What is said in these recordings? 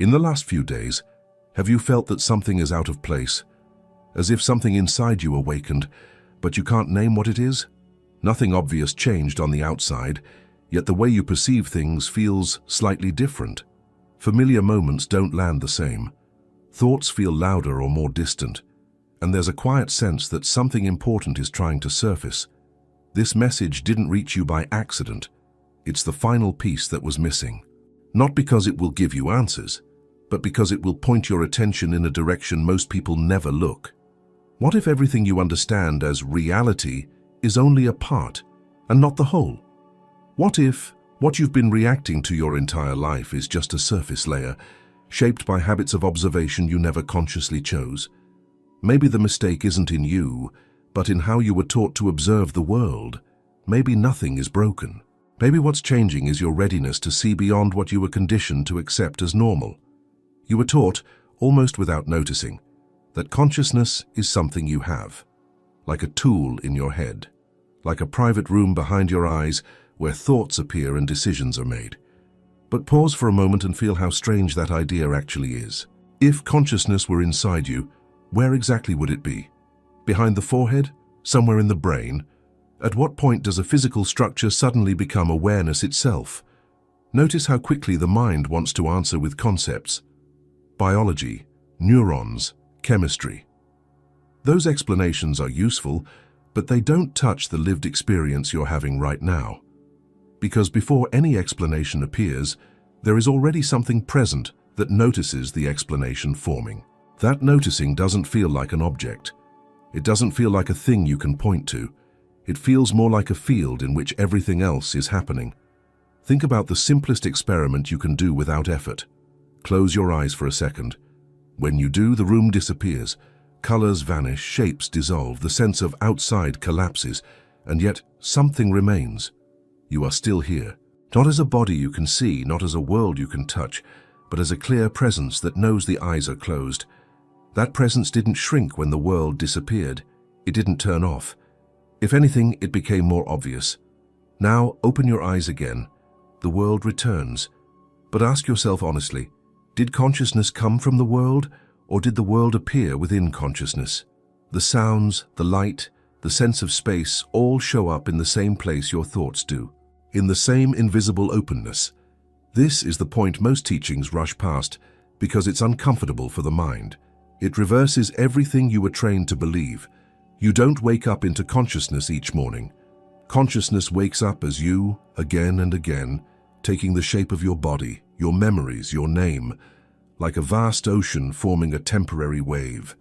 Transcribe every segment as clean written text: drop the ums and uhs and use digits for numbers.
In the last few days, have you felt that something is out of place? As if something inside you awakened, but you can't name what it is? Nothing obvious changed on the outside, yet the way you perceive things feels slightly different. Familiar moments don't land the same. Thoughts feel louder or more distant, and there's a quiet sense that something important is trying to surface. This message didn't reach you by accident. It's the final piece that was missing. Not because it will give you answers, but because it will point your attention in a direction most people never look. What if everything you understand as reality is only a part and not the whole? What if what you've been reacting to your entire life is just a surface layer, shaped by habits of observation you never consciously chose? Maybe the mistake isn't in you, but in how you were taught to observe the world. Maybe nothing is broken. Maybe what's changing is your readiness to see beyond what you were conditioned to accept as normal. You were taught, almost without noticing, that consciousness is something you have, like a tool in your head, like a private room behind your eyes where thoughts appear and decisions are made. But pause for a moment and feel how strange that idea actually is. If consciousness were inside you, where exactly would it be? Behind the forehead? Somewhere in the brain? At what point does a physical structure suddenly become awareness itself? Notice how quickly the mind wants to answer with concepts. Biology, neurons, chemistry. Those explanations are useful, but they don't touch the lived experience you're having right now. Because before any explanation appears, there is already something present that notices the explanation forming. That noticing doesn't feel like an object. It doesn't feel like a thing you can point to. It feels more like a field in which everything else is happening. Think about the simplest experiment you can do without effort. Close your eyes for a second. When you do, the room disappears. Colors vanish, shapes dissolve, the sense of outside collapses, and yet something remains. You are still here. Not as a body you can see, not as a world you can touch, but as a clear presence that knows the eyes are closed. That presence didn't shrink when the world disappeared. It didn't turn off. If anything, it became more obvious. Now, open your eyes again. The world returns. But ask yourself honestly, did consciousness come from the world, or did the world appear within consciousness? The sounds, the light, the sense of space all show up in the same place your thoughts do, in the same invisible openness. This is the point most teachings rush past because it's uncomfortable for the mind. It reverses everything you were trained to believe. You don't wake up into consciousness each morning. Consciousness wakes up as you, again and again, taking the shape of your body, your memories, your name, like a vast ocean forming a temporary wave.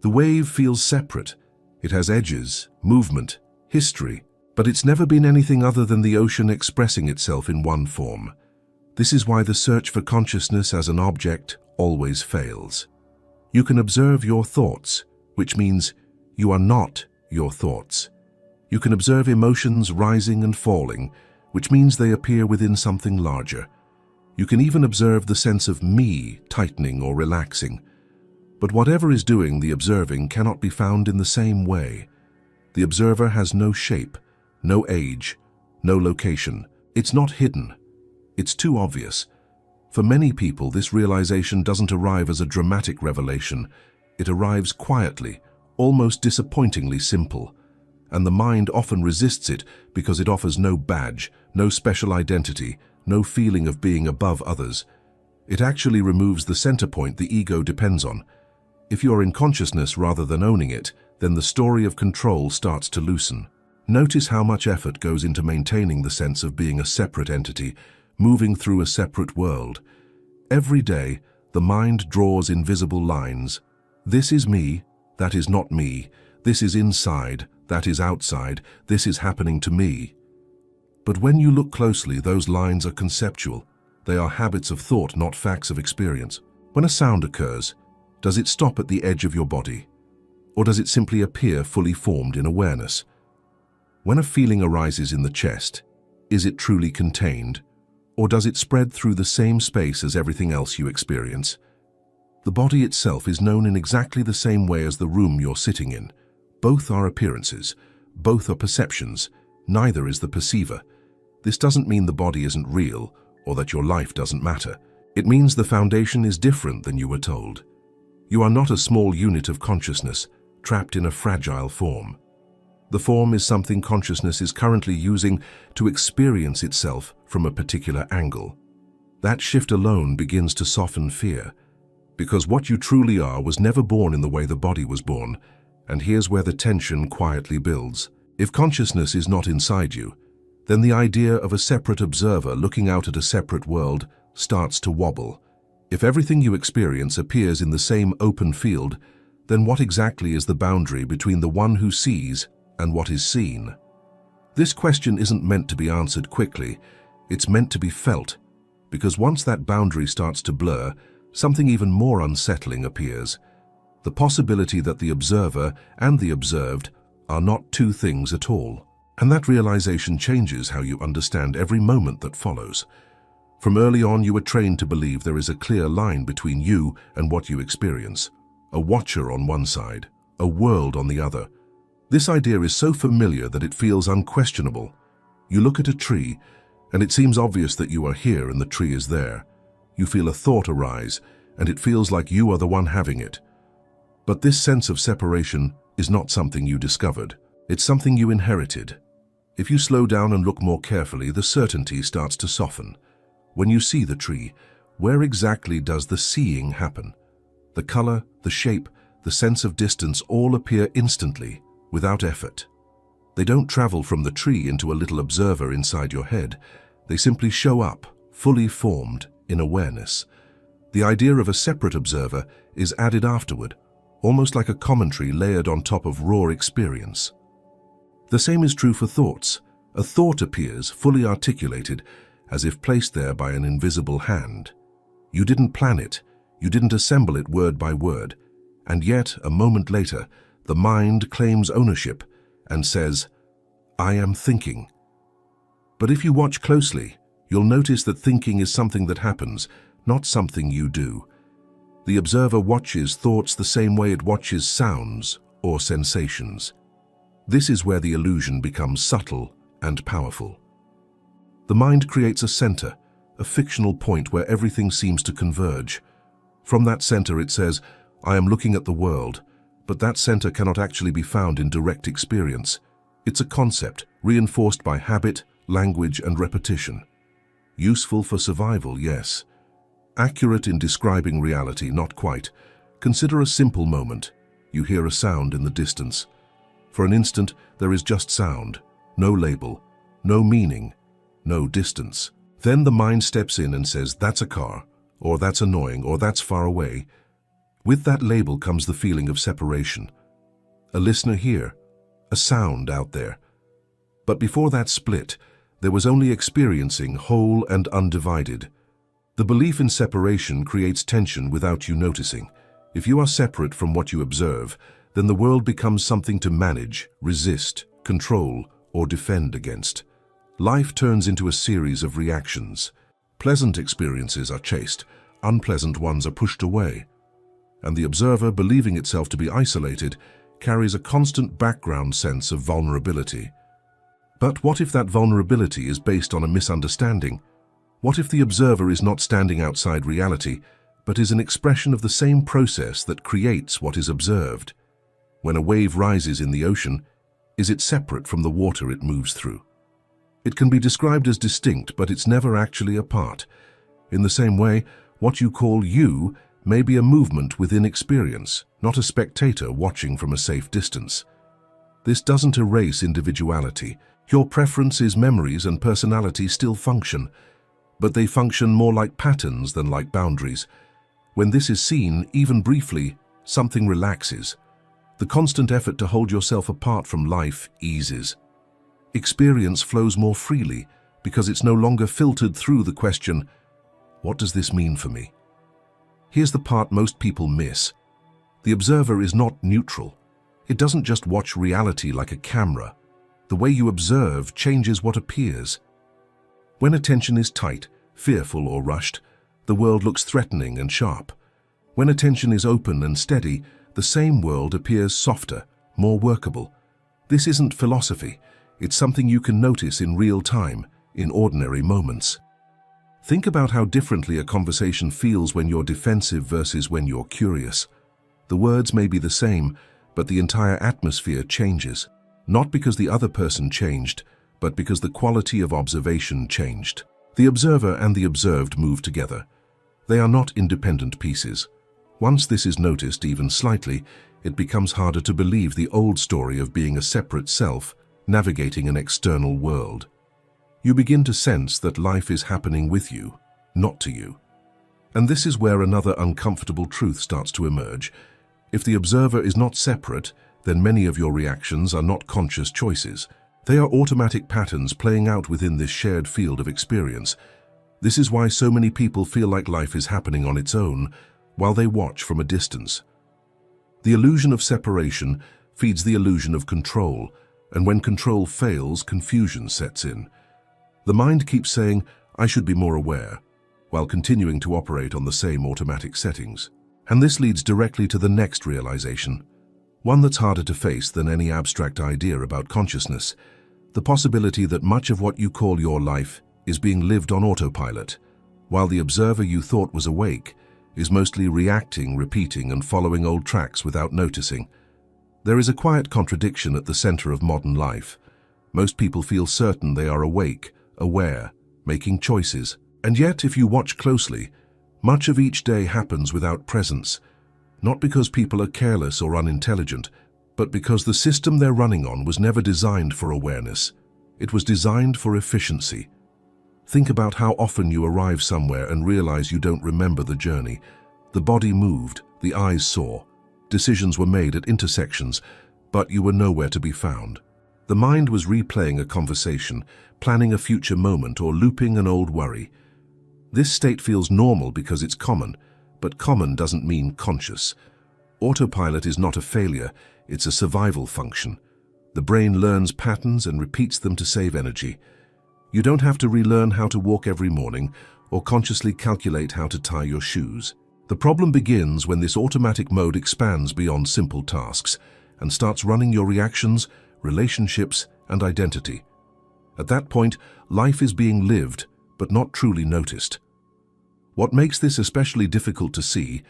The wave feels separate. It has edges, movement, history, but it's never been anything other than the ocean expressing itself in one form. This is why the search for consciousness as an object always fails. You can observe your thoughts, which means you are not your thoughts. You can observe emotions rising and falling, which means they appear within something larger. You can even observe the sense of me tightening or relaxing. But whatever is doing the observing cannot be found in the same way. The observer has no shape, no age, no location. It's not hidden. It's too obvious. For many people, this realization doesn't arrive as a dramatic revelation. It arrives quietly, almost disappointingly simple. And the mind often resists it because it offers no badge, no special identity, no feeling of being above others. It actually removes the center point the ego depends on. If you're in consciousness rather than owning it, then the story of control starts to loosen. Notice how much effort goes into maintaining the sense of being a separate entity, moving through a separate world. Every day, the mind draws invisible lines. This is me, that is not me. This is inside, that is outside. This is happening to me. But when you look closely, those lines are conceptual. They are habits of thought, not facts of experience. When a sound occurs, does it stop at the edge of your body? Or does it simply appear fully formed in awareness? When a feeling arises in the chest, is it truly contained? Or does it spread through the same space as everything else you experience? The body itself is known in exactly the same way as the room you're sitting in. Both are appearances, both are perceptions, neither is the perceiver. This doesn't mean the body isn't real or that your life doesn't matter. It means the foundation is different than you were told. You are not a small unit of consciousness, trapped in a fragile form. The form is something consciousness is currently using to experience itself from a particular angle. That shift alone begins to soften fear, because what you truly are was never born in the way the body was born, and here's where the tension quietly builds. If consciousness is not inside you, then the idea of a separate observer looking out at a separate world starts to wobble. If everything you experience appears in the same open field, then what exactly is the boundary between the one who sees and what is seen? This question isn't meant to be answered quickly, it's meant to be felt, because once that boundary starts to blur, something even more unsettling appears. The possibility that the observer and the observed are not two things at all. And that realization changes how you understand every moment that follows. From early on, you were trained to believe there is a clear line between you and what you experience. A watcher on one side, a world on the other. This idea is so familiar that it feels unquestionable. You look at a tree, and it seems obvious that you are here and the tree is there. You feel a thought arise, and it feels like you are the one having it. But this sense of separation is not something you discovered. It's something you inherited. If you slow down and look more carefully, the certainty starts to soften. When you see the tree, where exactly does the seeing happen? The color, the shape, the sense of distance all appear instantly, without effort. They don't travel from the tree into a little observer inside your head. They simply show up, fully formed, in awareness. The idea of a separate observer is added afterward, almost like a commentary layered on top of raw experience. The same is true for thoughts. A thought appears fully articulated, as if placed there by an invisible hand. You didn't plan it, you didn't assemble it word by word, and yet, a moment later, the mind claims ownership and says, "I am thinking." But if you watch closely, you'll notice that thinking is something that happens, not something you do. The observer watches thoughts the same way it watches sounds or sensations. This is where the illusion becomes subtle and powerful. The mind creates a center, a fictional point where everything seems to converge. From that center it says, "I am looking at the world," but that center cannot actually be found in direct experience. It's a concept, reinforced by habit, language, and repetition. Useful for survival, yes. Accurate in describing reality, not quite. Consider a simple moment. You hear a sound in the distance. For an instant, there is just sound, no label, no meaning, no distance. Then the mind steps in and says, "That's a car," or "That's annoying," or "That's far away." With that label comes the feeling of separation. A listener here, a sound out there. But before that split, there was only experiencing, whole and undivided. The belief in separation creates tension without you noticing. If you are separate from what you observe, then the world becomes something to manage, resist, control, or defend against. Life turns into a series of reactions. Pleasant experiences are chased, unpleasant ones are pushed away. And the observer, believing itself to be isolated, carries a constant background sense of vulnerability. But what if that vulnerability is based on a misunderstanding? What if the observer is not standing outside reality, but is an expression of the same process that creates what is observed? When a wave rises in the ocean, is it separate from the water it moves through? It can be described as distinct, but it's never actually a part. In the same way, what you call you may be a movement within experience, not a spectator watching from a safe distance. This doesn't erase individuality. Your preferences, memories, and personality still function, but they function more like patterns than like boundaries. When this is seen, even briefly, something relaxes. The constant effort to hold yourself apart from life eases. Experience flows more freely because it's no longer filtered through the question, "What does this mean for me?" Here's the part most people miss. The observer is not neutral. It doesn't just watch reality like a camera. The way you observe changes what appears. When attention is tight, fearful, or rushed, the world looks threatening and sharp. When attention is open and steady, the same world appears softer, more workable. This isn't philosophy. It's something you can notice in real time, in ordinary moments. Think about how differently a conversation feels when you're defensive versus when you're curious. The words may be the same, but the entire atmosphere changes. Not because the other person changed, but because the quality of observation changed. The observer and the observed move together. They are not independent pieces. Once this is noticed even slightly, it becomes harder to believe the old story of being a separate self, navigating an external world. You begin to sense that life is happening with you, not to you. And this is where another uncomfortable truth starts to emerge. If the observer is not separate, then many of your reactions are not conscious choices. They are automatic patterns playing out within this shared field of experience. This is why so many people feel like life is happening on its own, while they watch from a distance. The illusion of separation feeds the illusion of control, and when control fails, confusion sets in. The mind keeps saying, "I should be more aware," while continuing to operate on the same automatic settings. And this leads directly to the next realization, one that's harder to face than any abstract idea about consciousness: the possibility that much of what you call your life is being lived on autopilot, while the observer you thought was awake is mostly reacting, repeating, and following old tracks without noticing. There is a quiet contradiction at the center of modern life. Most people feel certain they are awake, aware, making choices. And yet, if you watch closely, much of each day happens without presence, not because people are careless or unintelligent, but because the system they're running on was never designed for awareness. It was designed for efficiency. Think about how often you arrive somewhere and realize you don't remember the journey. The body moved, the eyes saw, decisions were made at intersections, but you were nowhere to be found. The mind was replaying a conversation, planning a future moment, or looping an old worry. This state feels normal because it's common, but common doesn't mean conscious. Autopilot is not a failure, it's a survival function. The brain learns patterns and repeats them to save energy. You don't have to relearn how to walk every morning or consciously calculate how to tie your shoes. The problem begins when this automatic mode expands beyond simple tasks and starts running your reactions, relationships, and identity. At that point, life is being lived, but not truly noticed. What makes this especially difficult to see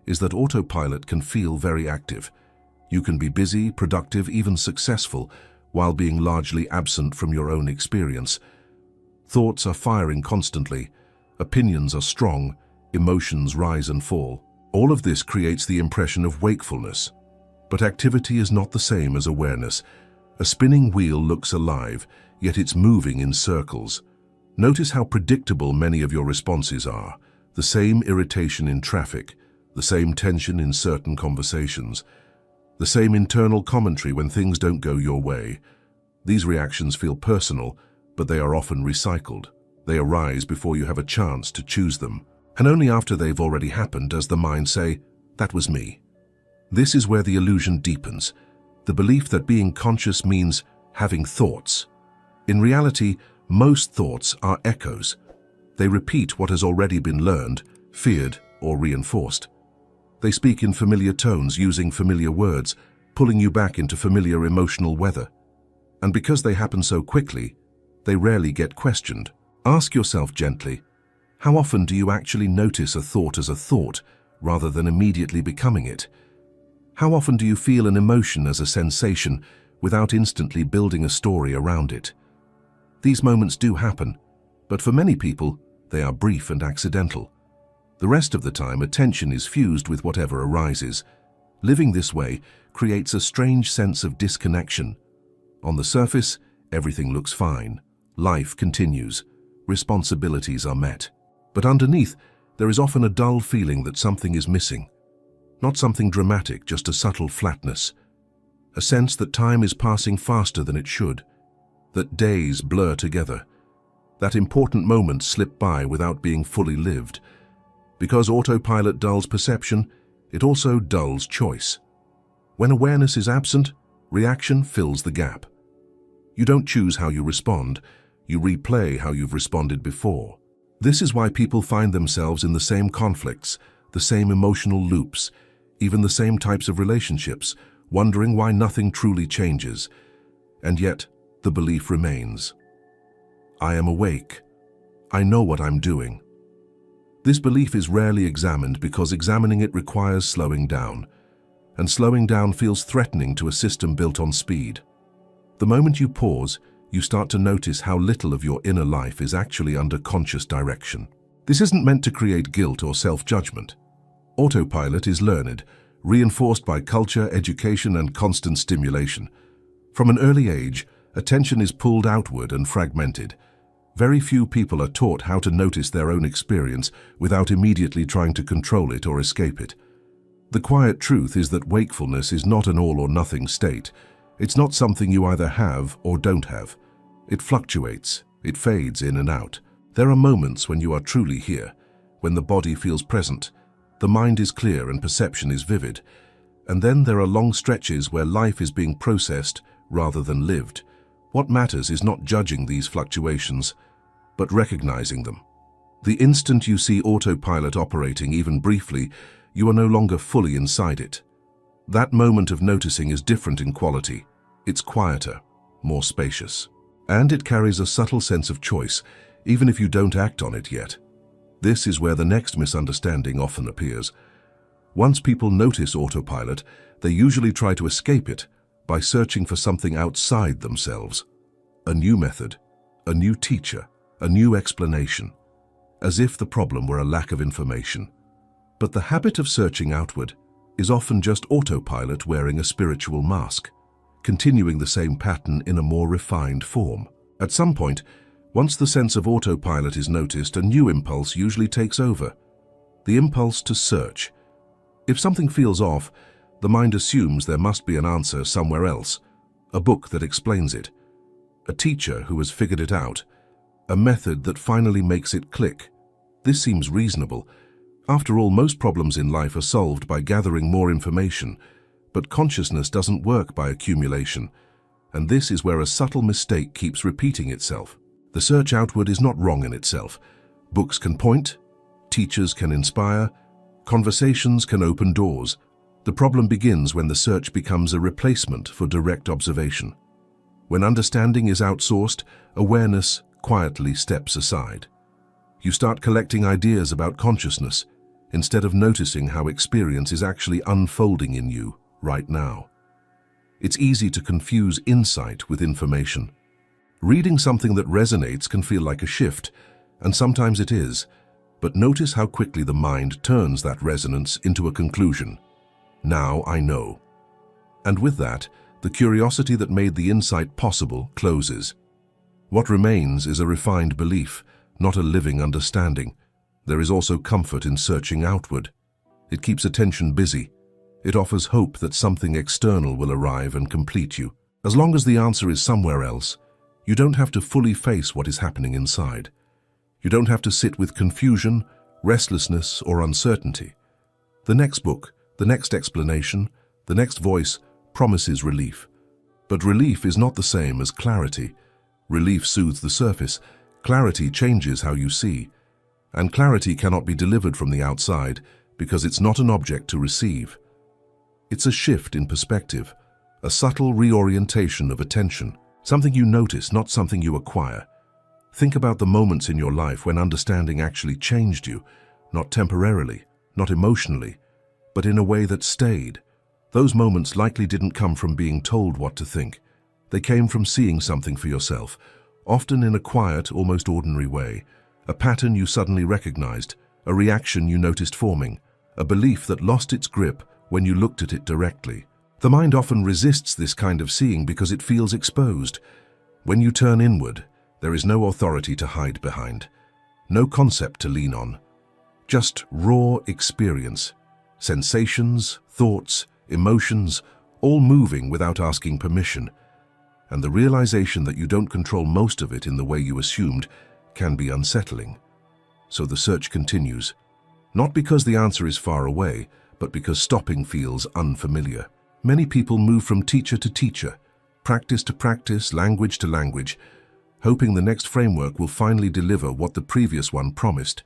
is that autopilot can feel very active. You can be busy, productive, even successful, while being largely absent from your own experience. Thoughts are firing constantly, opinions are strong, emotions rise and fall. All of this creates the impression of wakefulness. But activity is not the same as awareness. A spinning wheel looks alive, yet it's moving in circles. Notice how predictable many of your responses are. The same irritation in traffic, the same tension in certain conversations, the same internal commentary when things don't go your way. These reactions feel personal, but they are often recycled. They arise before you have a chance to choose them. And only after they've already happened does the mind say, "That was me." This is where the illusion deepens. The belief that being conscious means having thoughts. In reality, most thoughts are echoes. They repeat what has already been learned, feared, or reinforced. They speak in familiar tones, using familiar words, pulling you back into familiar emotional weather. And because they happen so quickly, they rarely get questioned. Ask yourself gently, how often do you actually notice a thought as a thought, rather than immediately becoming it? How often do you feel an emotion as a sensation, without instantly building a story around it? These moments do happen, but for many people, they are brief and accidental. The rest of the time, attention is fused with whatever arises. Living this way creates a strange sense of disconnection. On the surface, everything looks fine. Life continues. Responsibilities are met. But underneath, there is often a dull feeling that something is missing. Not something dramatic, just a subtle flatness. A sense that time is passing faster than it should. That days blur together. That important moments slip by without being fully lived. Because autopilot dulls perception, it also dulls choice. When awareness is absent, reaction fills the gap. You don't choose how you respond, you replay how you've responded before. This is why people find themselves in the same conflicts, the same emotional loops, even the same types of relationships, wondering why nothing truly changes. And yet, the belief remains. I am awake. I know what I'm doing. This belief is rarely examined because examining it requires slowing down, and slowing down feels threatening to a system built on speed. The moment you pause, you start to notice how little of your inner life is actually under conscious direction. This isn't meant to create guilt or self-judgment. Autopilot is learned, reinforced by culture, education, and constant stimulation. From an early age, attention is pulled outward and fragmented. Very few people are taught how to notice their own experience without immediately trying to control it or escape it. The quiet truth is that wakefulness is not an all-or-nothing state. It's not something you either have or don't have. It fluctuates, it fades in and out. There are moments when you are truly here, when the body feels present, the mind is clear and perception is vivid. And then there are long stretches where life is being processed rather than lived. What matters is not judging these fluctuations, but recognizing them. The instant you see autopilot operating even briefly, you are no longer fully inside it. That moment of noticing is different in quality. It's quieter, more spacious. And it carries a subtle sense of choice, even if you don't act on it yet. This is where the next misunderstanding often appears. Once people notice autopilot, they usually try to escape it by searching for something outside themselves. A new method, a new teacher, a new explanation, as if the problem were a lack of information. But the habit of searching outward is often just autopilot wearing a spiritual mask, continuing the same pattern in a more refined form. At some point, once the sense of autopilot is noticed, a new impulse usually takes over. The impulse to search. If something feels off, the mind assumes there must be an answer somewhere else, a book that explains it, a teacher who has figured it out, a method that finally makes it click. This seems reasonable. After all, most problems in life are solved by gathering more information, but consciousness doesn't work by accumulation, and this is where a subtle mistake keeps repeating itself. The search outward is not wrong in itself. Books can point, teachers can inspire, conversations can open doors. The problem begins when the search becomes a replacement for direct observation. When understanding is outsourced, awareness quietly steps aside. You start collecting ideas about consciousness instead of noticing how experience is actually unfolding in you right now. It's easy to confuse insight with information. Reading something that resonates can feel like a shift, and sometimes it is, but notice how quickly the mind turns that resonance into a conclusion. Now I know. And with that, the curiosity that made the insight possible closes. What remains is a refined belief, not a living understanding. There is also comfort in searching outward. It keeps attention busy. It offers hope that something external will arrive and complete you. As long as the answer is somewhere else, you don't have to fully face what is happening inside. You don't have to sit with confusion, restlessness, or uncertainty. The next book, the next explanation, the next voice promises relief. But relief is not the same as clarity. Relief soothes the surface. Clarity changes how you see. And clarity cannot be delivered from the outside because it's not an object to receive. It's a shift in perspective, a subtle reorientation of attention, something you notice, not something you acquire. Think about the moments in your life when understanding actually changed you, not temporarily, not emotionally, but in a way that stayed. Those moments likely didn't come from being told what to think. They came from seeing something for yourself, often in a quiet, almost ordinary way. A pattern you suddenly recognized, a reaction you noticed forming, a belief that lost its grip when you looked at it directly. The mind often resists this kind of seeing because it feels exposed. When you turn inward, there is no authority to hide behind, no concept to lean on, just raw experience, sensations, thoughts, emotions, all moving without asking permission. And the realization that you don't control most of it in the way you assumed can be unsettling. So the search continues, not because the answer is far away, but because stopping feels unfamiliar. Many people move from teacher to teacher, practice to practice, language to language, hoping the next framework will finally deliver what the previous one promised.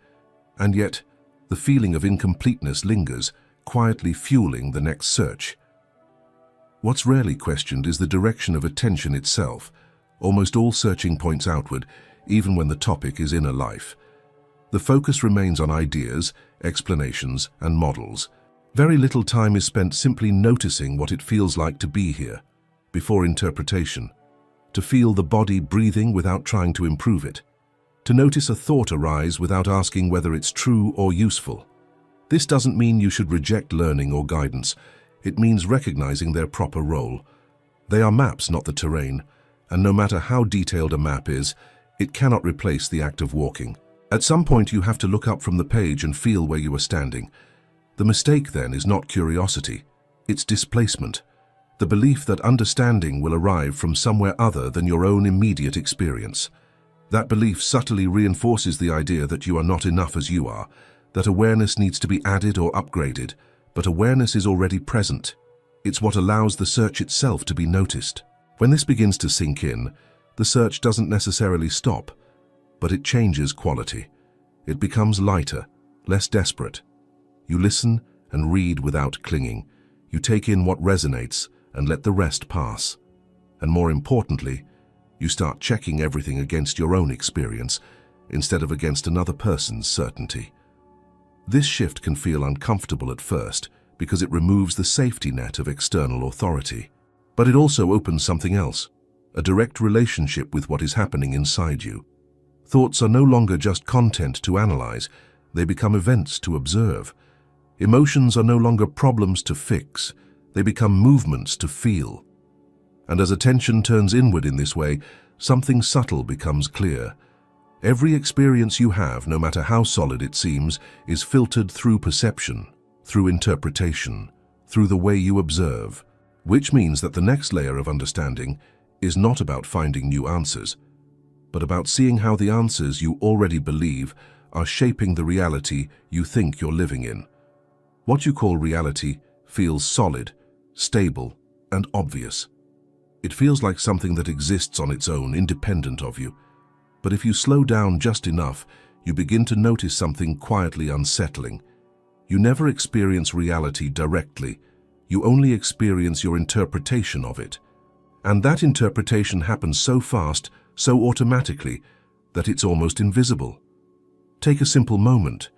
And yet, the feeling of incompleteness lingers, quietly fueling the next search. What's rarely questioned is the direction of attention itself. Almost all searching points outward, even when the topic is inner life. The focus remains on ideas, explanations, and models. Very little time is spent simply noticing what it feels like to be here, before interpretation. To feel the body breathing without trying to improve it. To notice a thought arise without asking whether it's true or useful. This doesn't mean you should reject learning or guidance. It means recognizing their proper role. They are maps, not the terrain, and no matter how detailed a map is, it cannot replace the act of walking. At some point you have to look up from the page and feel where you are standing. The mistake then is not curiosity, it's displacement. The belief that understanding will arrive from somewhere other than your own immediate experience. That belief subtly reinforces the idea that you are not enough as you are, that awareness needs to be added or upgraded, but awareness is already present. It's what allows the search itself to be noticed. When this begins to sink in, the search doesn't necessarily stop, but it changes quality. It becomes lighter, less desperate. You listen and read without clinging. You take in what resonates and let the rest pass. And more importantly, you start checking everything against your own experience instead of against another person's certainty. This shift can feel uncomfortable at first because it removes the safety net of external authority. But it also opens something else, a direct relationship with what is happening inside you. Thoughts are no longer just content to analyze, they become events to observe. Emotions are no longer problems to fix, they become movements to feel. And as attention turns inward in this way, something subtle becomes clear. Every experience you have, no matter how solid it seems, is filtered through perception, through interpretation, through the way you observe, which means that the next layer of understanding is not about finding new answers, but about seeing how the answers you already believe are shaping the reality you think you're living in. What you call reality feels solid, stable, and obvious. It feels like something that exists on its own, independent of you. But if you slow down just enough, you begin to notice something quietly unsettling. You never experience reality directly. You only experience your interpretation of it. And that interpretation happens so fast, so automatically, that it's almost invisible. Take a simple moment.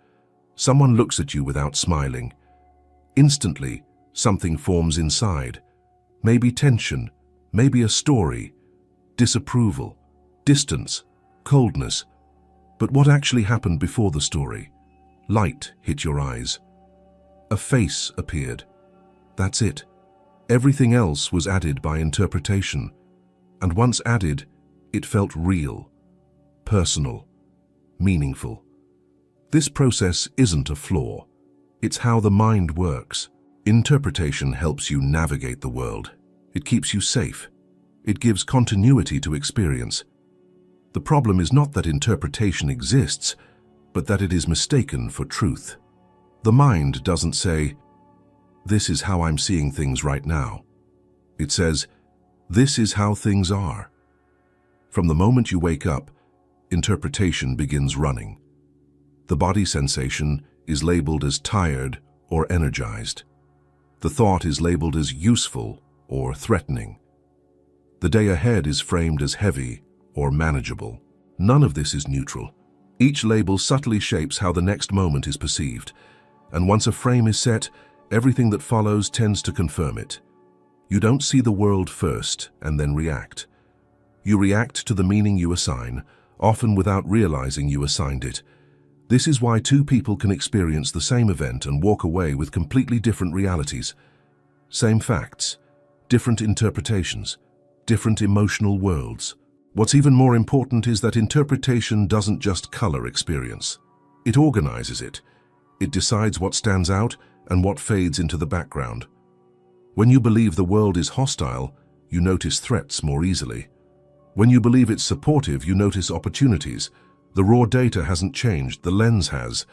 Someone looks at you without smiling. Instantly, something forms inside. Maybe tension, maybe a story, disapproval, distance, coldness. But what actually happened before the story? Light hit your eyes. A face appeared. That's it. Everything else was added by interpretation. And once added, it felt real, personal, meaningful. This process isn't a flaw. It's how the mind works. Interpretation helps you navigate the world. It keeps you safe. It gives continuity to experience. The problem is not that interpretation exists, but that it is mistaken for truth. The mind doesn't say, "This is how I'm seeing things right now." It says, "This is how things are." From the moment you wake up, interpretation begins running. The body sensation is labeled as tired or energized. The thought is labeled as useful or threatening. The day ahead is framed as heavy or manageable. None of this is neutral. Each label subtly shapes how the next moment is perceived, and once a frame is set, everything that follows tends to confirm it. You don't see the world first and then react. You react to the meaning you assign, often without realizing you assigned it. This is why two people can experience the same event and walk away with completely different realities. Same facts, different interpretations, different emotional worlds. What's even more important is that interpretation doesn't just color experience. It organizes it. It decides what stands out and what fades into the background. When you believe the world is hostile, you notice threats more easily. When you believe it's supportive, you notice opportunities. The raw data hasn't changed, the lens has.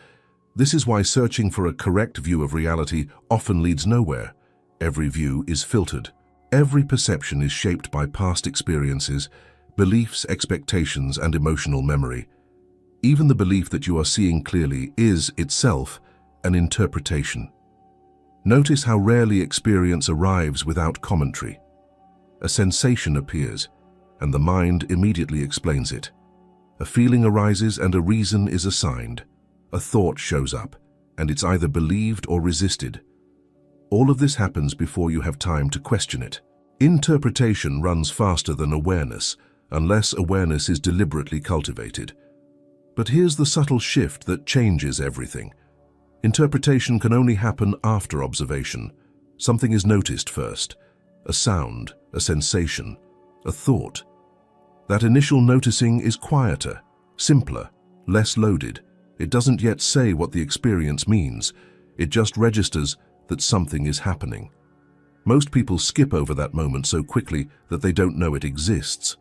This is why searching for a correct view of reality often leads nowhere. Every view is filtered. Every perception is shaped by past experiences, beliefs, expectations, and emotional memory. Even the belief that you are seeing clearly is, itself, an interpretation. Notice how rarely experience arrives without commentary. A sensation appears, and the mind immediately explains it. A feeling arises and a reason is assigned. a thought shows up, and it's either believed or resisted. All of this happens before you have time to question it. Interpretation runs faster than awareness, unless awareness is deliberately cultivated. But here's the subtle shift that changes everything. Interpretation can only happen after observation. Something is noticed first. A sound, a sensation, a thought. That initial noticing is quieter, simpler, less loaded. It doesn't yet say what the experience means. It just registers that something is happening. Most people skip over that moment so quickly that they don't know it exists.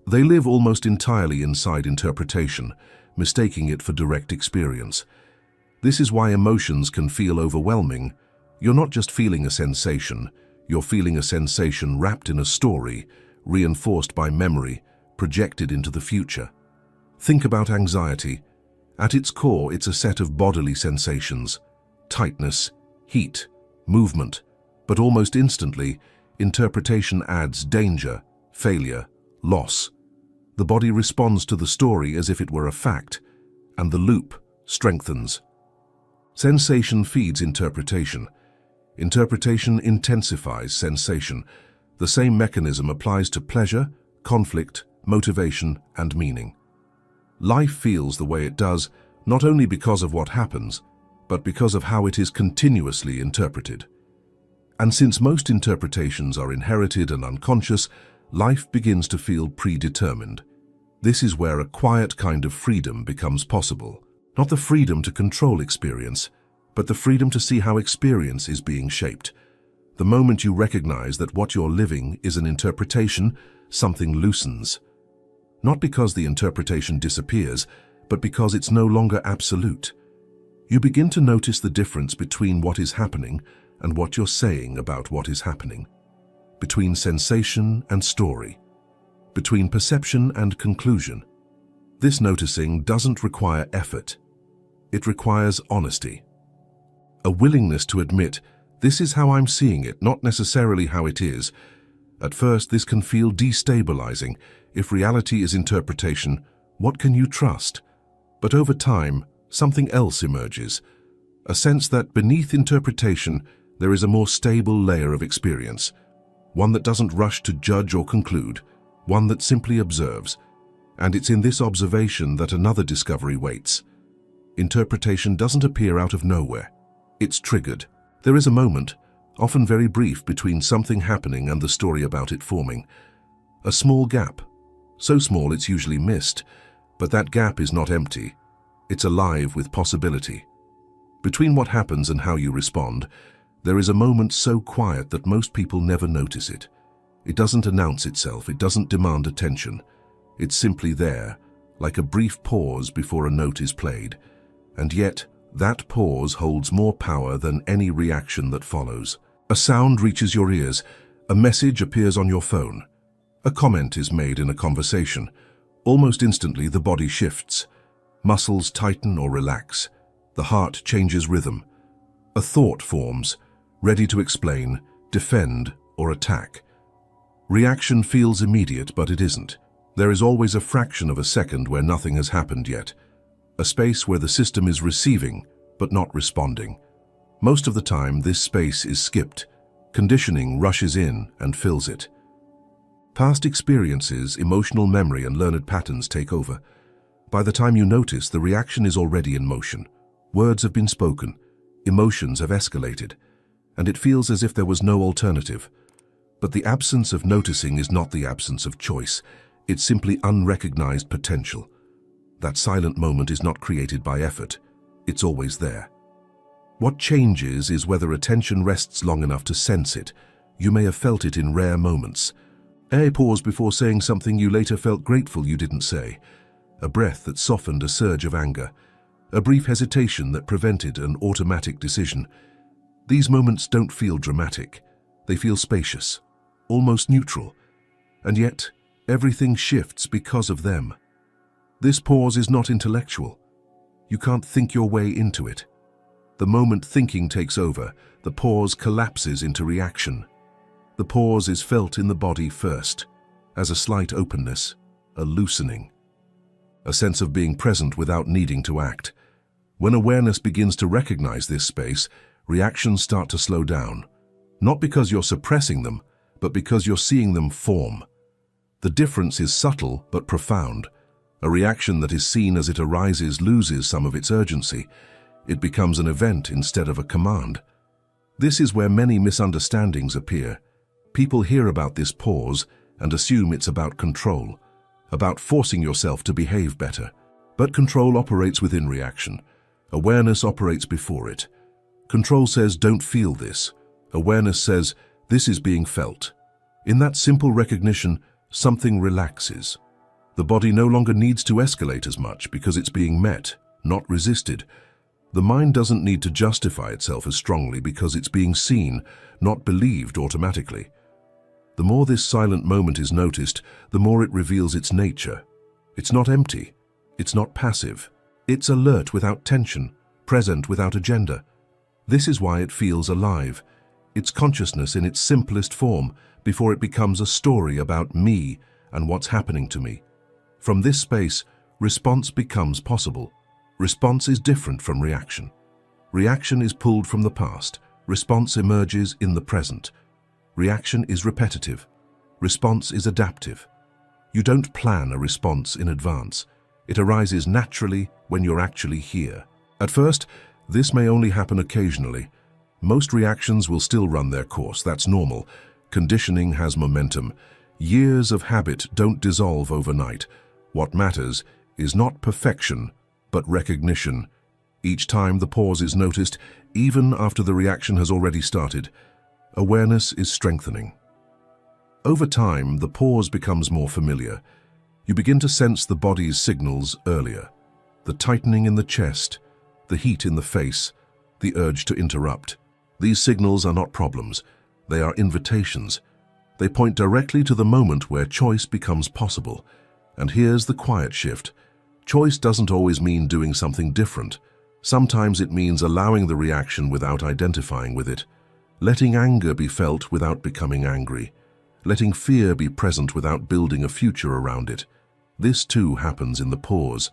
They live almost entirely inside interpretation, mistaking it for direct experience. This is why emotions can feel overwhelming. You're not just feeling a sensation, you're feeling a sensation wrapped in a story, reinforced by memory, projected into the future. Think about anxiety. At its core, it's a set of bodily sensations: tightness, heat, movement. But almost instantly, interpretation adds danger, failure, loss. The body responds to the story as if it were a fact, and the loop strengthens. Sensation feeds interpretation. Interpretation intensifies sensation. The same mechanism applies to pleasure, conflict, motivation, and meaning. Life feels the way it does, not only because of what happens, but because of how it is continuously interpreted. And since most interpretations are inherited and unconscious, life begins to feel predetermined. This is where a quiet kind of freedom becomes possible. Not the freedom to control experience, but the freedom to see how experience is being shaped. The moment you recognize that what you're living is an interpretation, something loosens. Not because the interpretation disappears, but because it's no longer absolute. You begin to notice the difference between what is happening and what you're saying about what is happening, between sensation and story, between perception and conclusion. This noticing doesn't require effort. It requires honesty. A willingness to admit, this is how I'm seeing it, not necessarily how it is. At first, this can feel destabilizing. If reality is interpretation, what can you trust? But over time, something else emerges. A sense that beneath interpretation, there is a more stable layer of experience. One that doesn't rush to judge or conclude. One that simply observes. And it's in this observation that another discovery waits. Interpretation doesn't appear out of nowhere. It's triggered. There is a moment, often very brief, between something happening and the story about it forming. A small gap. So small it's usually missed. But that gap is not empty. It's alive with possibility. Between what happens and how you respond, there is a moment so quiet that most people never notice it. It doesn't announce itself, it doesn't demand attention. It's simply there, like a brief pause before a note is played. And yet, that pause holds more power than any reaction that follows. A sound reaches your ears, a message appears on your phone. A comment is made in a conversation. Almost instantly, the body shifts. Muscles tighten or relax. The heart changes rhythm. A thought forms, ready to explain, defend, or attack. Reaction feels immediate, but it isn't. There is always a fraction of a second where nothing has happened yet. A space where the system is receiving, but not responding. Most of the time, this space is skipped. Conditioning rushes in and fills it. Past experiences, emotional memory, and learned patterns take over. By the time you notice, the reaction is already in motion. Words have been spoken, emotions have escalated, and it feels as if there was no alternative. But the absence of noticing is not the absence of choice. It's simply unrecognized potential. That silent moment is not created by effort. It's always there. What changes is whether attention rests long enough to sense it. You may have felt it in rare moments. A pause before saying something you later felt grateful you didn't say. A breath that softened a surge of anger. A brief hesitation that prevented an automatic decision. These moments don't feel dramatic. They feel spacious, almost neutral. And yet, everything shifts because of them. This pause is not intellectual. You can't think your way into it. The moment thinking takes over, the pause collapses into reaction. The pause is felt in the body first, as a slight openness, a loosening. A sense of being present without needing to act. When awareness begins to recognize this space, reactions start to slow down. Not because you're suppressing them, but because you're seeing them form. The difference is subtle but profound. A reaction that is seen as it arises loses some of its urgency. It becomes an event instead of a command. This is where many misunderstandings appear. People hear about this pause and assume it's about control, about forcing yourself to behave better. But control operates within reaction. Awareness operates before it. Control says, don't feel this. Awareness says, this is being felt. In that simple recognition, something relaxes. The body no longer needs to escalate as much because it's being met, not resisted. The mind doesn't need to justify itself as strongly because it's being seen, not believed automatically. The more this silent moment is noticed, the more it reveals its nature. It's not empty. It's not passive. It's alert without tension, present without agenda. This is why it feels alive. It's consciousness in its simplest form before it becomes a story about me and what's happening to me. From this space, response becomes possible. Response is different from reaction. Reaction is pulled from the past. Response emerges in the present. Reaction is repetitive. Response is adaptive. You don't plan a response in advance. It arises naturally when you're actually here. At first, this may only happen occasionally. Most reactions will still run their course. That's normal. Conditioning has momentum. Years of habit don't dissolve overnight. What matters is not perfection, but recognition. Each time the pause is noticed, even after the reaction has already started, awareness is strengthening. Over time, the pause becomes more familiar. You begin to sense the body's signals earlier. The tightening in the chest, the heat in the face, the urge to interrupt. These signals are not problems. They are invitations. They point directly to the moment where choice becomes possible. And here's the quiet shift. Choice doesn't always mean doing something different. Sometimes it means allowing the reaction without identifying with it. Letting anger be felt without becoming angry. Letting fear be present without building a future around it. This too happens in the pause.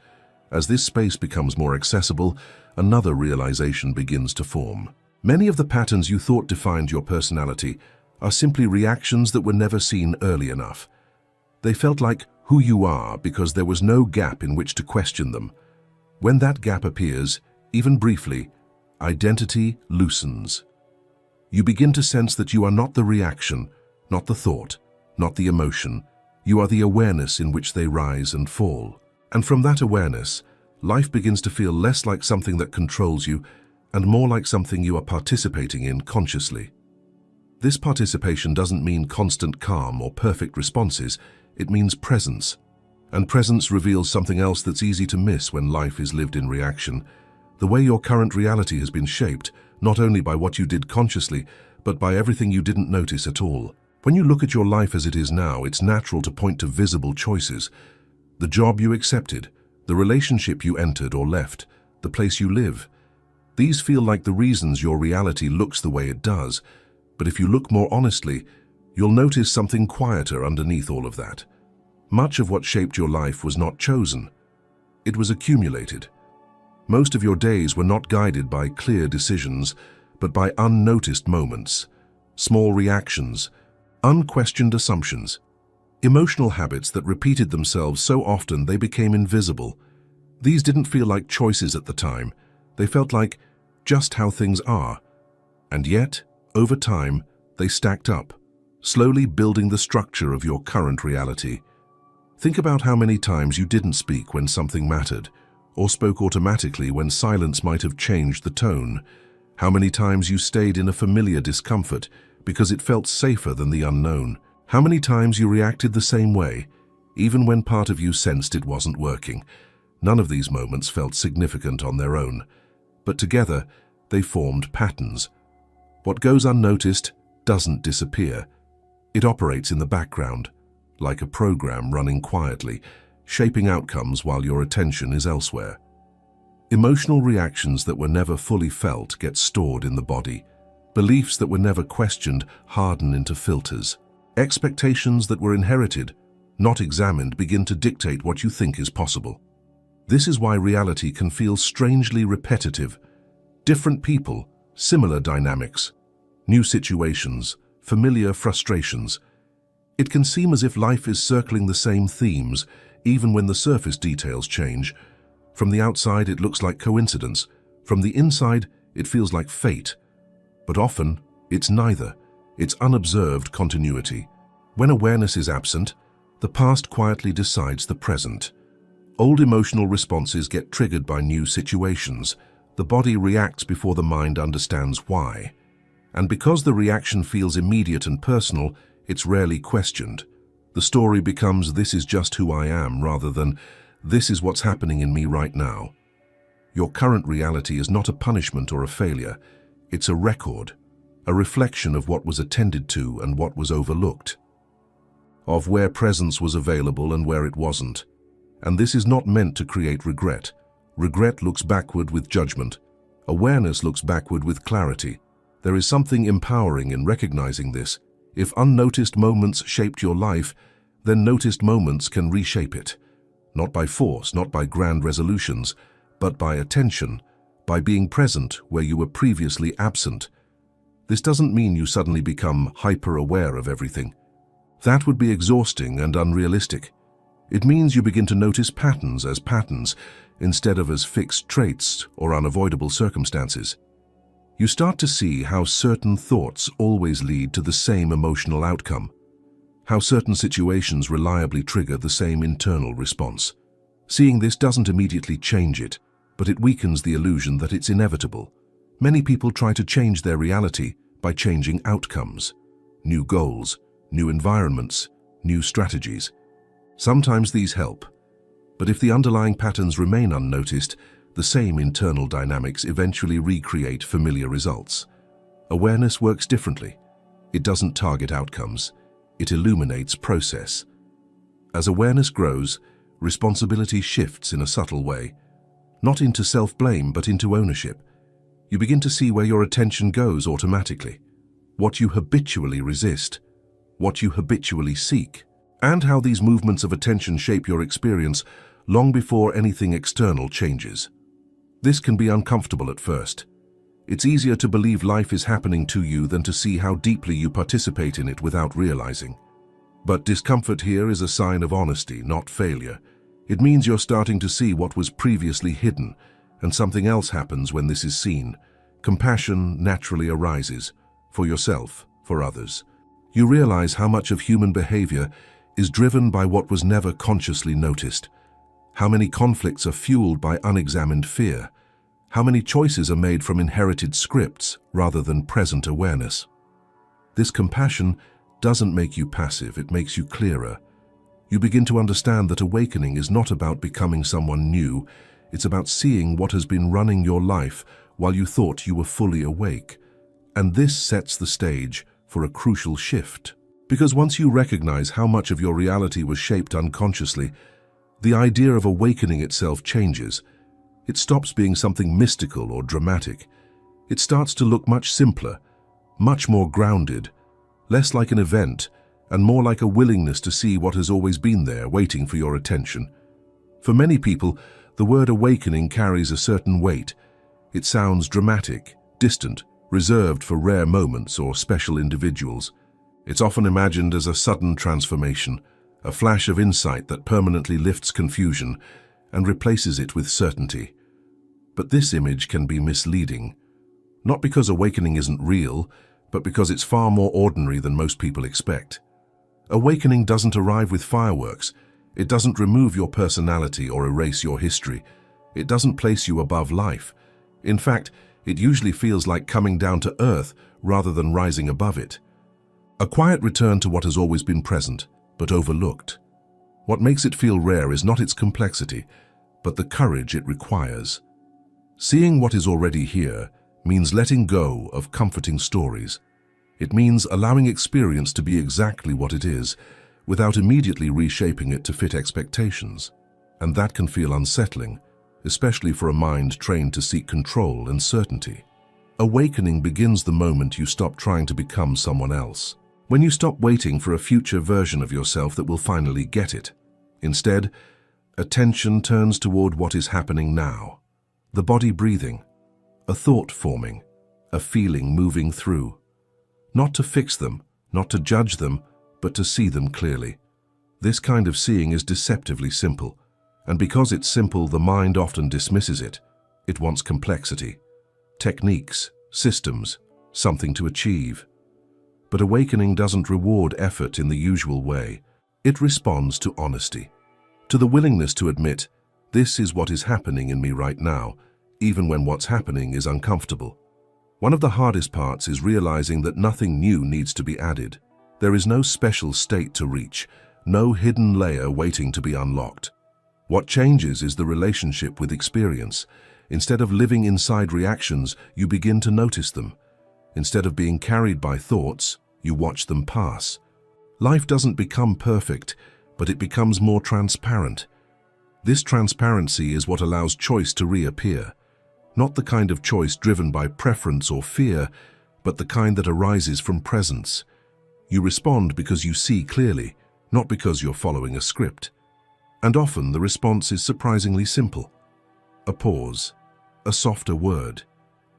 As this space becomes more accessible, another realization begins to form. Many of the patterns you thought defined your personality are simply reactions that were never seen early enough. They felt like who you are because there was no gap in which to question them. When that gap appears, even briefly, identity loosens. You begin to sense that you are not the reaction, not the thought, not the emotion. You are the awareness in which they rise and fall. And from that awareness, life begins to feel less like something that controls you and more like something you are participating in consciously. This participation doesn't mean constant calm or perfect responses. It means presence. And presence reveals something else that's easy to miss when life is lived in reaction. The way your current reality has been shaped, not only by what you did consciously, but by everything you didn't notice at all. When you look at your life as it is now, it's natural to point to visible choices. The job you accepted, the relationship you entered or left, the place you live. These feel like the reasons your reality looks the way it does. But if you look more honestly, you'll notice something quieter underneath all of that. Much of what shaped your life was not chosen. It was accumulated. Most of your days were not guided by clear decisions, but by unnoticed moments, small reactions, unquestioned assumptions, emotional habits that repeated themselves so often they became invisible. These didn't feel like choices at the time. They felt like just how things are. And yet, over time, they stacked up, slowly building the structure of your current reality. Think about how many times you didn't speak when something mattered, or spoke automatically when silence might have changed the tone. How many times you stayed in a familiar discomfort because it felt safer than the unknown. How many times you reacted the same way, even when part of you sensed it wasn't working. None of these moments felt significant on their own, but together they formed patterns. What goes unnoticed doesn't disappear. It operates in the background, like a program running quietly, shaping outcomes while your attention is elsewhere. Emotional reactions that were never fully felt get stored in the body. Beliefs that were never questioned harden into filters. Expectations that were inherited, not examined, begin to dictate what you think is possible. This is why reality can feel strangely repetitive. Different people, similar dynamics, new situations, familiar frustrations. It can seem as if life is circling the same themes, even when the surface details change. From the outside, it looks like coincidence. From the inside, it feels like fate. But often, it's neither. It's unobserved continuity. When awareness is absent, the past quietly decides the present. Old emotional responses get triggered by new situations. The body reacts before the mind understands why. And because the reaction feels immediate and personal, it's rarely questioned. The story becomes, this is just who I am, rather than, this is what's happening in me right now. Your current reality is not a punishment or a failure. It's a record, a reflection of what was attended to and what was overlooked, of where presence was available and where it wasn't. And this is not meant to create regret. Regret looks backward with judgment. Awareness looks backward with clarity. There is something empowering in recognizing this. If unnoticed moments shaped your life, then noticed moments can reshape it. Not by force, not by grand resolutions, but by attention, by being present where you were previously absent. This doesn't mean you suddenly become hyper-aware of everything. That would be exhausting and unrealistic. It means you begin to notice patterns as patterns, instead of as fixed traits or unavoidable circumstances. You start to see how certain thoughts always lead to the same emotional outcome, how certain situations reliably trigger the same internal response. Seeing this doesn't immediately change it, but it weakens the illusion that it's inevitable. Many people try to change their reality by changing outcomes, new goals, new environments, new strategies. Sometimes these help, but if the underlying patterns remain unnoticed, the same internal dynamics eventually recreate familiar results. Awareness works differently. It doesn't target outcomes. It illuminates process. As awareness grows, responsibility shifts in a subtle way, not into self-blame but into ownership. You begin to see where your attention goes automatically, what you habitually resist, what you habitually seek, and how these movements of attention shape your experience long before anything external changes. This can be uncomfortable at first. It's easier to believe life is happening to you than to see how deeply you participate in it without realizing. But discomfort here is a sign of honesty, not failure. It means you're starting to see what was previously hidden, and something else happens when this is seen. Compassion naturally arises, for yourself, for others. You realize how much of human behavior is driven by what was never consciously noticed. How many conflicts are fueled by unexamined fear? How many choices are made from inherited scripts rather than present awareness? This compassion doesn't make you passive, it makes you clearer. You begin to understand that awakening is not about becoming someone new, it's about seeing what has been running your life while you thought you were fully awake. And this sets the stage for a crucial shift. Because once you recognize how much of your reality was shaped unconsciously, the idea of awakening itself changes. It stops being something mystical or dramatic. It starts to look much simpler, much more grounded, less like an event, and more like a willingness to see what has always been there, waiting for your attention. For many people, the word awakening carries a certain weight. It sounds dramatic, distant, reserved for rare moments or special individuals. It's often imagined as a sudden transformation, a flash of insight that permanently lifts confusion and replaces it with certainty. But this image can be misleading, not because awakening isn't real, but because it's far more ordinary than most people expect. Awakening doesn't arrive with fireworks. It doesn't remove your personality or erase your history. It doesn't place you above life. In fact, it usually feels like coming down to earth rather than rising above it. A quiet return to what has always been present, but overlooked. What makes it feel rare is not its complexity, but the courage it requires. Seeing what is already here means letting go of comforting stories. It means allowing experience to be exactly what it is, without immediately reshaping it to fit expectations. And that can feel unsettling, especially for a mind trained to seek control and certainty. Awakening begins the moment you stop trying to become someone else. When you stop waiting for a future version of yourself that will finally get it. Instead, Attention turns toward what is happening now. The body breathing, a thought forming, a feeling moving through. Not to fix them, not to judge them, but to see them clearly. This kind of seeing is deceptively simple, and because it's simple, the mind often dismisses it. It wants complexity, techniques, systems, something to achieve. But awakening doesn't reward effort in the usual way. It responds to honesty, to the willingness to admit, this is what is happening in me right now, even when what's happening is uncomfortable. One of the hardest parts is realizing that nothing new needs to be added. There is no special state to reach, no hidden layer waiting to be unlocked. What changes is the relationship with experience. Instead of living inside reactions, you begin to notice them. Instead of being carried by thoughts, you watch them pass. Life doesn't become perfect, but it becomes more transparent. This transparency is what allows choice to reappear. Not the kind of choice driven by preference or fear, but the kind that arises from presence. You respond because you see clearly, not because you're following a script. And often the response is surprisingly simple. A pause, a softer word,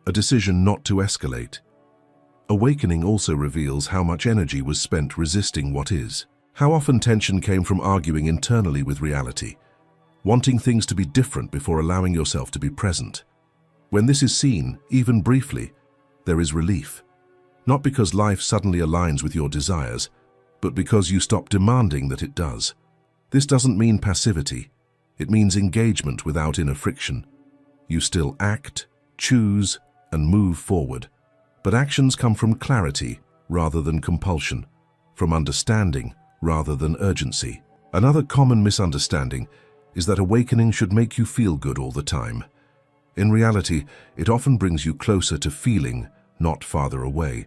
a decision not to escalate. Awakening also reveals how much energy was spent resisting what is. How often tension came from arguing internally with reality, wanting things to be different before allowing yourself to be present. When this is seen, even briefly, there is relief. Not because life suddenly aligns with your desires, but because you stop demanding that it does. This doesn't mean passivity. It means engagement without inner friction. You still act, choose, and move forward. But actions come from clarity rather than compulsion, from understanding rather than urgency. Another common misunderstanding is that awakening should make you feel good all the time. In reality, it often brings you closer to feeling, not farther away.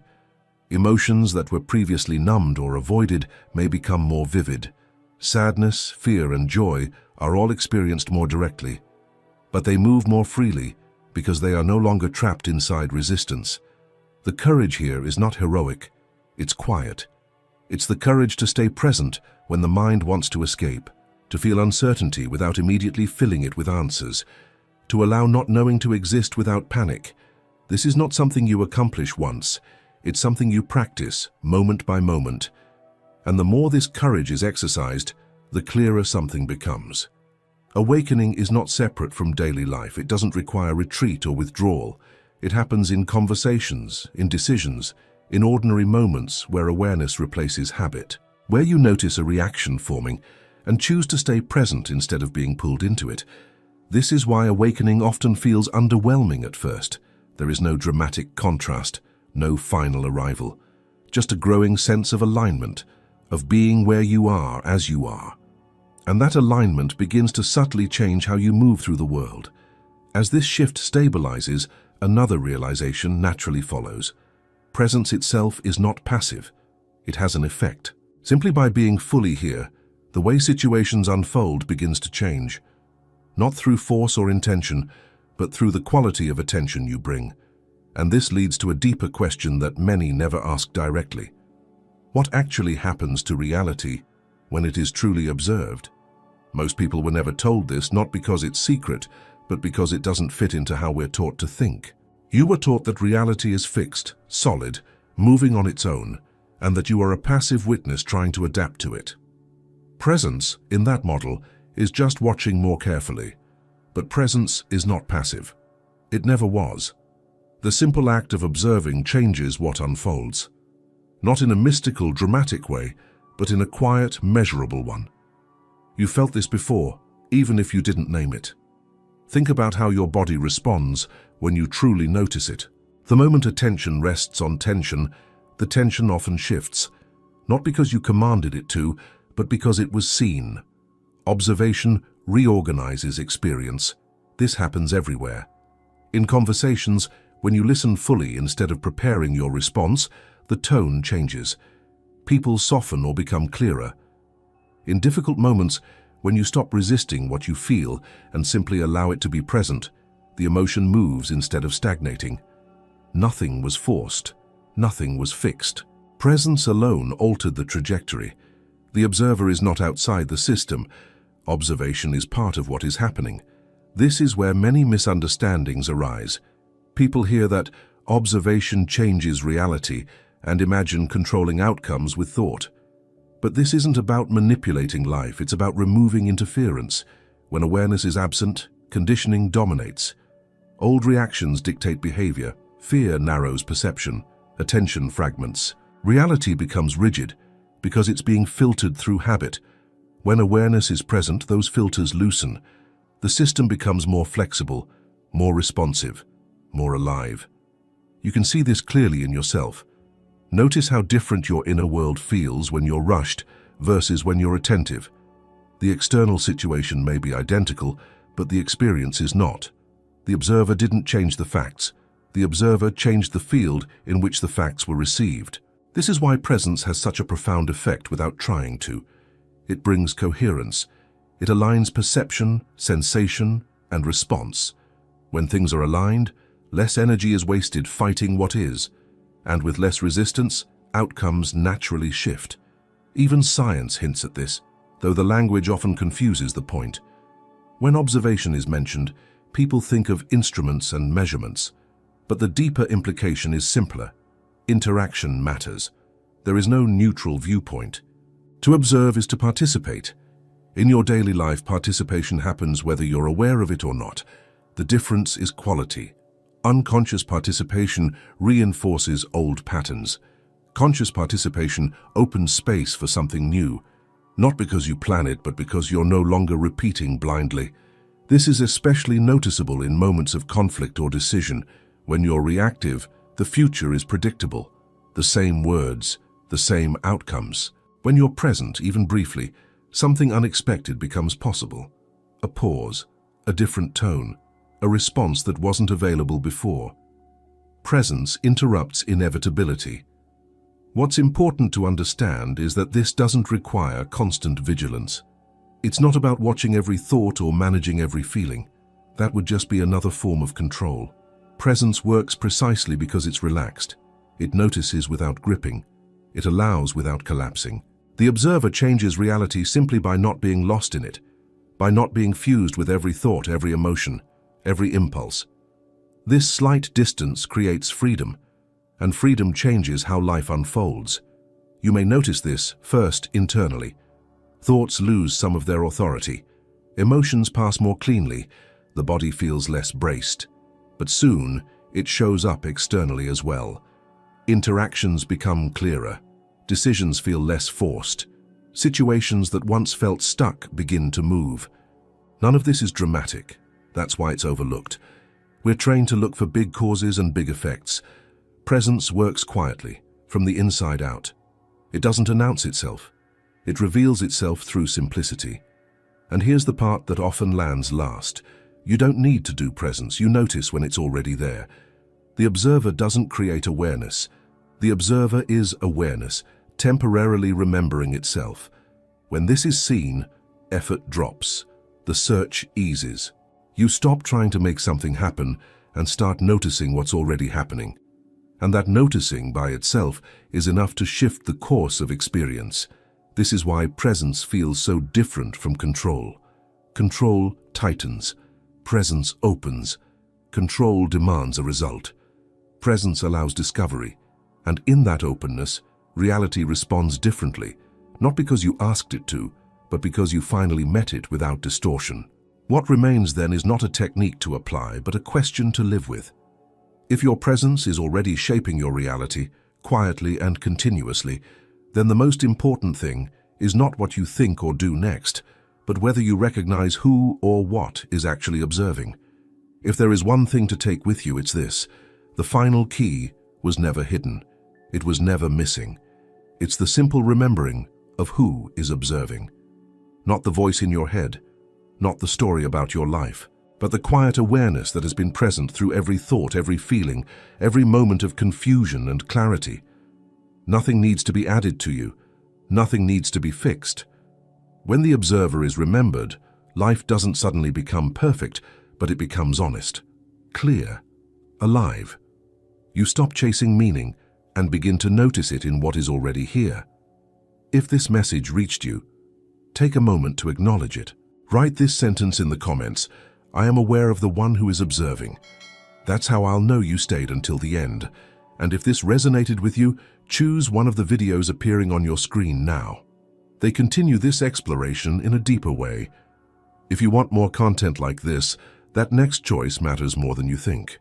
Emotions that were previously numbed or avoided may become more vivid. Sadness, fear, and joy are all experienced more directly. But they move more freely because they are no longer trapped inside resistance. The courage here is not heroic, it's quiet. It's the courage to stay present when the mind wants to escape, to feel uncertainty without immediately filling it with answers, to allow not knowing to exist without panic. This is not something you accomplish once, it's something you practice moment by moment. And the more this courage is exercised, the clearer something becomes. Awakening is not separate from daily life. It doesn't require retreat or withdrawal. It happens in conversations, in decisions, in ordinary moments where awareness replaces habit, where you notice a reaction forming and choose to stay present instead of being pulled into it. This is why awakening often feels underwhelming at first. There is no dramatic contrast, no final arrival, just a growing sense of alignment, of being where you are as you are. And that alignment begins to subtly change how you move through the world. As this shift stabilizes, another realization naturally follows. Presence itself is not passive. It has an effect. Simply by being fully here, the way situations unfold begins to change. Not through force or intention, but through the quality of attention you bring. And this leads to a deeper question that many never ask directly. What actually happens to reality when it is truly observed? Most people were never told this, not because it's secret, but because it doesn't fit into how we're taught to think. You were taught that reality is fixed, solid, moving on its own, and that you are a passive witness trying to adapt to it. Presence, in that model, is just watching more carefully. But presence is not passive. It never was. The simple act of observing changes what unfolds. Not in a mystical, dramatic way, but in a quiet, measurable one. You felt this before, even if you didn't name it. Think about how your body responds when you truly notice it. The moment attention rests on tension, the tension often shifts, not because you commanded it to, but because it was seen. Observation reorganizes experience. This happens everywhere. In conversations, when you listen fully instead of preparing your response, the tone changes. People soften or become clearer. In difficult moments, when you stop resisting what you feel and simply allow it to be present, the emotion moves instead of stagnating. Nothing was forced. Nothing was fixed. Presence alone altered the trajectory. The observer is not outside the system. Observation is part of what is happening. This is where many misunderstandings arise. People hear that observation changes reality and imagine controlling outcomes with thought. But this isn't about manipulating life, it's about removing interference. When awareness is absent, conditioning dominates. Old reactions dictate behavior, fear narrows perception, attention fragments. Reality becomes rigid because it's being filtered through habit. When awareness is present, those filters loosen. The system becomes more flexible, more responsive, more alive. You can see this clearly in yourself. Notice how different your inner world feels when you're rushed versus when you're attentive. The external situation may be identical, but the experience is not. The observer didn't change the facts. The observer changed the field in which the facts were received. This is why presence has such a profound effect without trying to. It brings coherence. It aligns perception, sensation, and response. When things are aligned, less energy is wasted fighting what is. And with less resistance, outcomes naturally shift. Even science hints at this, though the language often confuses the point. When observation is mentioned, people think of instruments and measurements. But the deeper implication is simpler. Interaction matters. There is no neutral viewpoint. To observe is to participate. In your daily life, participation happens whether you're aware of it or not. The difference is quality. Unconscious participation reinforces old patterns. Conscious participation opens space for something new, not because you plan it, but because you're no longer repeating blindly. This is especially noticeable in moments of conflict or decision. When you're reactive, the future is predictable. The same words, the same outcomes. When you're present, even briefly, something unexpected becomes possible. A pause, a different tone, a response that wasn't available before. Presence interrupts inevitability. What's important to understand is that this doesn't require constant vigilance. It's not about watching every thought or managing every feeling. That would just be another form of control. Presence works precisely because it's relaxed. It notices without gripping. It allows without collapsing. The observer changes reality simply by not being lost in it, by not being fused with every thought, every emotion, every impulse. This slight distance creates freedom, and freedom changes how life unfolds. You may notice this first internally. Thoughts lose some of their authority. Emotions pass more cleanly. The body feels less braced. But soon, it shows up externally as well. Interactions become clearer. Decisions feel less forced. Situations that once felt stuck begin to move. None of this is dramatic. That's why it's overlooked. We're trained to look for big causes and big effects. Presence works quietly, from the inside out. It doesn't announce itself. It reveals itself through simplicity. And here's the part that often lands last. You don't need to do presence, you notice when it's already there. The observer doesn't create awareness. The observer is awareness, temporarily remembering itself. When this is seen, effort drops. The search eases. You stop trying to make something happen and start noticing what's already happening. And that noticing by itself is enough to shift the course of experience. This is why presence feels so different from control. Control tightens. Presence opens. Control demands a result. Presence allows discovery. And in that openness, reality responds differently, not because you asked it to, but because you finally met it without distortion. What remains then is not a technique to apply, but a question to live with. If your presence is already shaping your reality, quietly and continuously, then the most important thing is not what you think or do next, but whether you recognize who or what is actually observing. If there is one thing to take with you, it's this: the final key was never hidden. It was never missing. It's the simple remembering of who is observing. Not the voice in your head, not the story about your life, but the quiet awareness that has been present through every thought, every feeling, every moment of confusion and clarity. Nothing needs to be added to you. Nothing needs to be fixed. When the observer is remembered, life doesn't suddenly become perfect, but it becomes honest, clear, alive. You stop chasing meaning and begin to notice it in what is already here. If this message reached you, take a moment to acknowledge it. Write this sentence in the comments. I am aware of the one who is observing. That's how I'll know you stayed until the end. And if this resonated with you, choose one of the videos appearing on your screen now. They continue this exploration in a deeper way. If you want more content like this, that next choice matters more than you think.